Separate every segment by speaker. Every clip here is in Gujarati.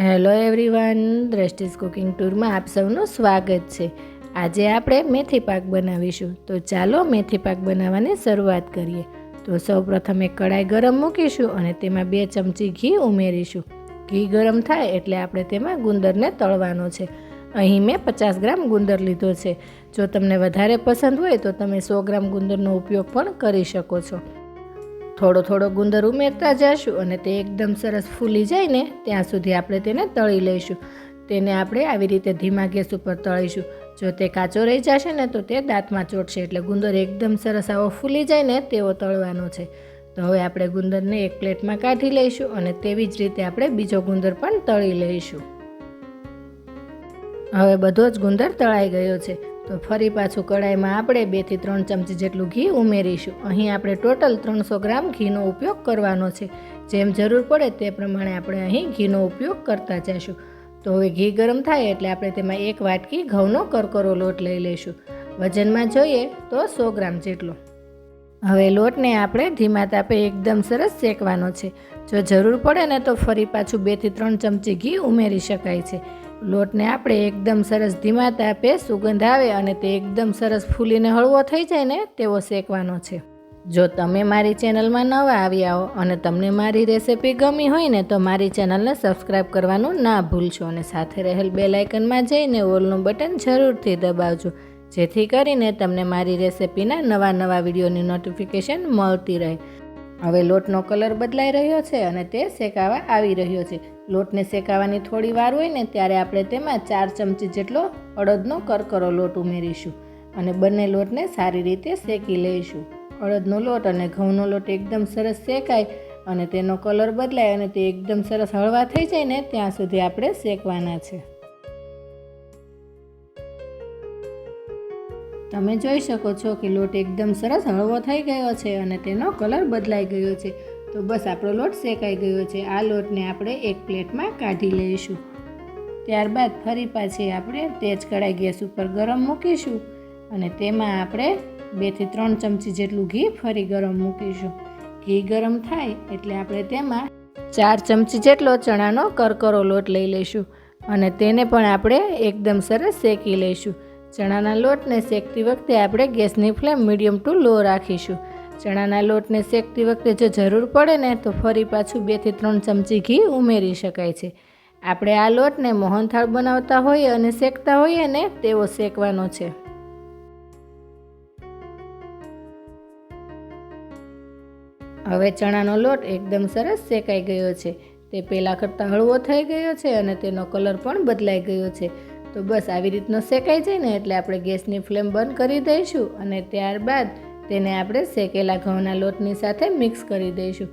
Speaker 1: હેલો એવરીવન, દ્રષ્ટિસ કુકિંગ ટૂરમાં આપ સૌનું સ્વાગત છે। આજે આપણે મેથી પાક બનાવીશું, તો ચાલો મેથી પાક બનાવવાની શરૂઆત કરીએ। તો સૌપ્રથમ એક કડાઈ ગરમ મૂકીશું અને તેમાં 2 ચમચી ઘી ઉમેરીશું। ઘી ગરમ થાય એટલે આપણે તેમાં ગુંદરને તળવાનો છે। અહીં મેં 50 ગ્રામ ગુંદર લીધો છે। જો તમને વધારે પસંદ હોય તો તમે 100 ગ્રામ ગુંદરનો ઉપયોગ પણ કરી શકો છો। થોડો થોડો ગુંદર ઉમેરતા જઈશું અને તે એકદમ સરસ ફૂલી જાય ને ત્યાં સુધી આપણે તેને તળી લઈશું। તેને આપણે આવી રીતે ધીમા ગેસ ઉપર તળીશું। જો તે કાચો રહી જશે ને તો તે દાંતમાં ચોટશે, એટલે ગુંદર એકદમ સરસ આવો ફૂલી જાય ને તેવો તળવાનો છે। તો હવે આપણે ગુંદરને એક પ્લેટમાં કાઢી લઈશું અને તેવી જ રીતે આપણે બીજો ગુંદર પણ તળી લઈશું। હવે બધો જ ગુંદર તળાઈ ગયો છે, તો ફરી પાછું કડાઈમાં આપણે 2 થી 3 ચમચી જેટલું ઘી ઉમેરીશું। અહીં આપણે ટોટલ 300 ગ્રામ ઘીનો ઉપયોગ કરવાનો છે। જેમ જરૂર પડે તે પ્રમાણે આપણે અહીં ઘીનો ઉપયોગ કરતા જઈશું। તો હવે ઘી ગરમ થાય એટલે આપણે તેમાં 1 વાટકી ઘઉંનો કરકરો લોટ લઈ લઈશું। વજનમાં જોઈએ તો 100 ગ્રામ જેટલો। હવે લોટને આપણે ધીમા તાપે એકદમ સરસ શેકવાનો છે। જો જરૂર પડે ને તો ફરી પાછું 2 થી 3 ચમચી ઘી ઉમેરી શકાય છે। લોટને આપણે એકદમ સરસ ધીમા તાપે સુગંધ આવે અને તે એકદમ સરસ ફૂલીને હળવો થઈ જાય ને તેવો શેકવાનો છે। જો તમે મારી ચેનલમાં નવા આવ્યા હો અને તમને મારી રેસિપી ગમી હોય ને તો મારી ચેનલને સબસ્ક્રાઈબ કરવાનું ના ભૂલશો અને સાથે રહેલ બેલ આઇકનમાં જઈને ઓલનું બટન જરૂરથી દબાવજો, જેથી કરીને તમને મારી રેસિપીના નવા વિડીયોની નોટિફિકેશન મળતી રહે। હવે લોટનો કલર બદલાઈ રહ્યો છે અને તે શેકાવા આવી રહ્યો છે। લોટને શેકાવાની થોડી વાર હોય ને ત્યારે આપણે તેમાં 4 ચમચી જેટલો અડદનો કરકરો લોટ ઉમેરીશું અને બંને લોટને સારી રીતે શેકી લઈશું। અડદનો લોટ અને ઘઉંનો લોટ એકદમ સરસ શેકાય અને તેનો કલર બદલાય અને તે એકદમ સરસ હળવા થઈ જાય ને ત્યાં સુધી આપણે શેકવાના છે। તમે જોઈ શકો છો કે લોટ એકદમ સરસ હળવો થઈ ગયો છે અને તેનો કલર બદલાઈ ગયો છે। તો બસ આપણો લોટ શેકાઈ ગયો છે। આ લોટને આપણે એક પ્લેટમાં કાઢી લઈશું। ત્યારબાદ ફરી પાછી આપણે તેજ કડાઈ ગેસ ઉપર ગરમ મૂકીશું અને તેમાં આપણે 2 થી 3 ચમચી જેટલું ઘી ફરી ગરમ મૂકીશું। ઘી ગરમ થાય એટલે આપણે તેમાં 4 ચમચી જેટલો ચણાનો કરકરો લોટ લઈ લઈશું અને તેને પણ આપણે એકદમ સરસ શેકી લઈશું। ચણાના લોટને શેકતી વખતે આપણે ગેસની ફ્લેમ મીડિયમ ટુ લો રાખીશું। ચણાના લોટને શેકતી વખતે જો જરૂર પડે ને તો ફરી પાછું 2 થી 3 ચમચી ઘી ઉમેરી શકાય છે। આપણે આ લોટને મોહનથાળ બનાવતા હોઈએ અને શેકતા હોઈએ ને તેવો શેકવાનો છે। હવે ચણાનો લોટ એકદમ સરસ શેકાઈ ગયો છે। તે પહેલાં કરતાં હળવો થઈ ગયો છે અને તેનો કલર પણ બદલાઈ ગયો છે। તો બસ આવી રીતનો શેકાઈ જાય ને એટલે આપણે ગેસની ફ્લેમ બંધ કરી દઈશું અને ત્યારબાદ તેને આપણે શેકેલા ઘઉંના લોટની સાથે મિક્સ કરી દઈશું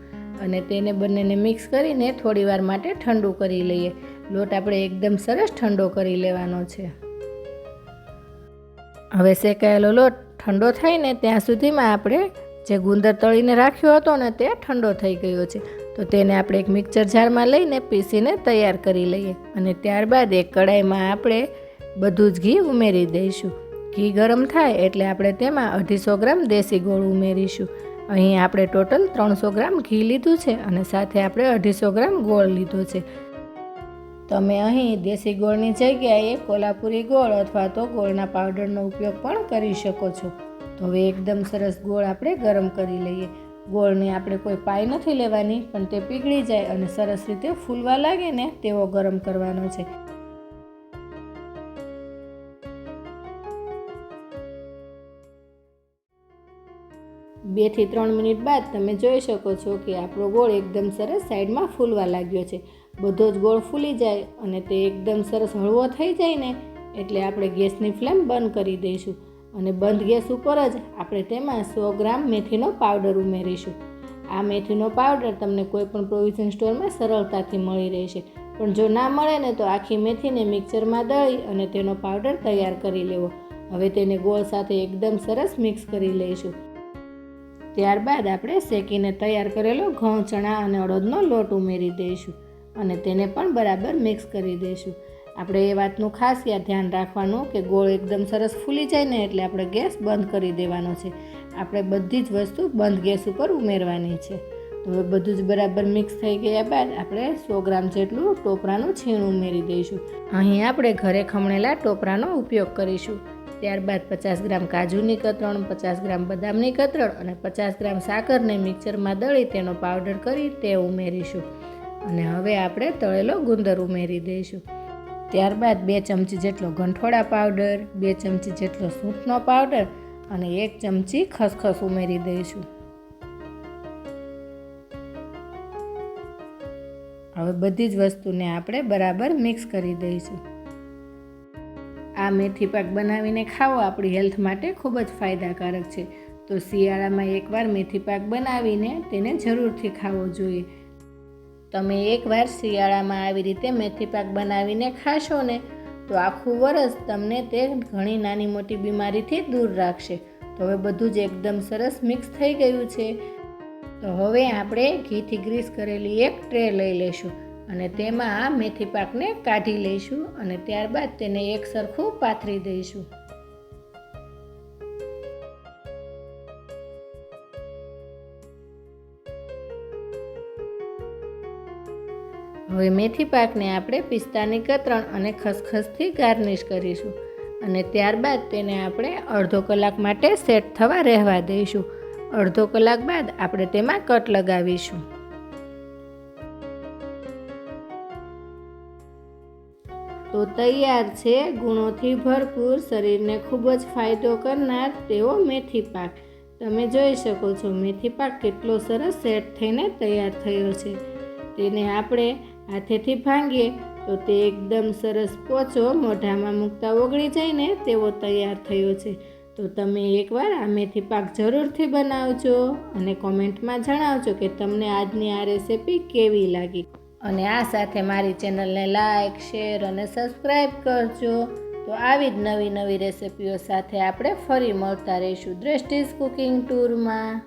Speaker 1: અને તેને બંનેને મિક્સ કરીને થોડી વાર માટે ઠંડુ કરી લઈએ। લોટ આપણે એકદમ સરસ ઠંડો કરી લેવાનો છે। હવે શેકાયેલો લોટ ઠંડો થાય ને ત્યાં સુધીમાં આપણે જે ગુંદર તળીને રાખ્યો હતો ને તે ઠંડો થઈ ગયો છે। તો તેને આપણે એક મિક્સર જારમાં લઈને પીસીને તૈયાર કરી લઈએ અને ત્યારબાદ એક કડાઈમાં આપણે બધું જ ઘી ઉમેરી દઈશું। ઘી ગરમ થાય એટલે આપણે તેમાં 250 ગ્રામ દેશી ગોળ ઉમેરીશું। અહીં આપણે ટોટલ 300 ગ્રામ ઘી લીધું છે અને સાથે આપણે 250 ગ્રામ ગોળ લીધો છે। તમે અહીં દેશી ગોળની જગ્યાએ કોલ્હાપુરી ગોળ અથવા તો ગોળના પાવડરનો ઉપયોગ પણ કરી શકો છો। તો હવે એકદમ સરસ ગોળ આપણે ગરમ કરી લઈએ। ગોળની આપણે કોઈ પાઈ નથી લેવાની, પણ તે પીગળી જાય અને સરસ રીતે ફૂલવા લાગે ને તેવો ગરમ કરવાનો છે। બે થી 3 મિનિટ બાદ તમે જોઈ શકો છો કે આપણો ગોળ એકદમ સરસ સાઈડમાં ફૂલવા લાગ્યો છે। બધો જ ગોળ ફૂલી જાય અને તે એકદમ સરસ હળવો થઈ જાય ને એટલે આપણે ગેસની ફ્લેમ બંધ કરી દઈશું અને બંધ ગેસ ઉપર જ આપણે તેમાં 100 ગ્રામ મેથીનો પાવડર ઉમેરીશું। આ મેથીનો પાવડર તમને કોઈ પણ પ્રોવિઝન સ્ટોરમાં સરળતાથી મળી રહેશે, પણ જો ના મળે ને તો આખી મેથીને મિક્સરમાં દળી અને તેનો પાવડર તૈયાર કરી લેવો। હવે તેને ગોળ સાથે એકદમ સરસ મિક્સ કરી લઈશું। ત્યારબાદ આપણે શેકીને તૈયાર કરેલો ઘઉં, ચણા અને અડદનો લોટ ઉમેરી દઈશું અને તેને પણ બરાબર મિક્સ કરી દઈશું। આપણે એ વાતનું ખાસ ધ્યાન રાખવાનું કે ગોળ એકદમ સરસ ફૂલી જાય ને એટલે આપણે ગેસ બંધ કરી દેવાનો છે। આપણે બધી જ વસ્તુ બંધ ગેસ ઉપર ઉમેરવાની છે। તો હવે બધું જ બરાબર મિક્સ થઈ ગયા બાદ આપણે 100 ગ્રામ જેટલું ટોપરાનું છીણ ઉમેરી દઈશું. અહીં આપણે ઘરે ખમણેલા ટોપરાનો ઉપયોગ કરીશું. ત્યારબાદ 50 ગ્રામ કાજુની કતરણ, 50 ગ્રામ બદામની કતરણ અને 50 ગ્રામ સાકરને મિક્સરમાં દળી તેનો પાવડર કરી તે ઉમેરીશું. અને હવે આપણે તળેલો ગુંદર ઉમેરી દઈશું. ત્યારબાદ 2 ચમચી જેટલો ગંઠોડા પાવડર, 2 ચમચી જેટલો સૂંઠનો પાવડર અને 1 ચમચી ખસખસ ઉમેરી દઈશું. હવે બધી જ વસ્તુને આપણે બરાબર મિક્સ કરી દઈશું. આ મેથી પાક બનાવીને ખાવો આપણી હેલ્થ માટે ખૂબ જ ફાયદાકારક છે. તો શિયાળામાં એકવાર મેથી પાક બનાવીને તેને જરૂરથી ખાવો જોઈએ. તમે એકવાર શિયાળામાં આવી રીતે મેથી પાક બનાવીને ખાશો ને તો આખું વરસ તમને તે ઘણી નાની મોટી બીમારીથી દૂર રાખશે. તો હવે બધું જ એકદમ સરસ મિક્સ થઈ ગયું છે. તો હવે આપણે ઘીથી ગ્રીસ કરેલી એક ટ્રે લઈ લઈશું અને તેમાં આ મેથી પાકને કાઢી લઈશું અને ત્યારબાદ તેને એક સરખું પાથરી દઈશું. હવે મેથી પાકને આપણે પિસ્તાની કતરણ અને ખસખસથી ગાર્નિશ કરીશું અને ત્યારબાદ તેને આપણે અડધો કલાક માટે સેટ થવા રહેવા દઈશું. અડધો કલાક બાદ આપણે તેમાં કટ લગાવીશું. તો તૈયાર છે ગુણોથી ભરપૂર, શરીરને ખૂબ જ ફાયદો કરનાર તેવો મેથી પાક. તમે જોઈ શકો છો મેથી પાક કેટલો સરસ સેટ થઈને તૈયાર થયો છે. તેને આપણે હાથેથી ભાંગીએ તો તે એકદમ સરસ પોચો મોઢામાં મૂકતા ઓગળી જાય ને તેવો તૈયાર થયો છે. તો તમે એકવાર આ મેથી પાક જરૂરથી બનાવજો અને કોમેન્ટમાં જણાવજો કે તમને આજની આ રેસિપી કેવી લાગી. અને આ સાથે મારી ચેનલને લાઈક, શેર અને સબસ્ક્રાઈબ કરજો. તો આવી જ નવી રેસિપીઓ સાથે આપણે ફરી મળતા રહીશું દ્રષ્ટિસ કુકિંગ ટૂરમાં.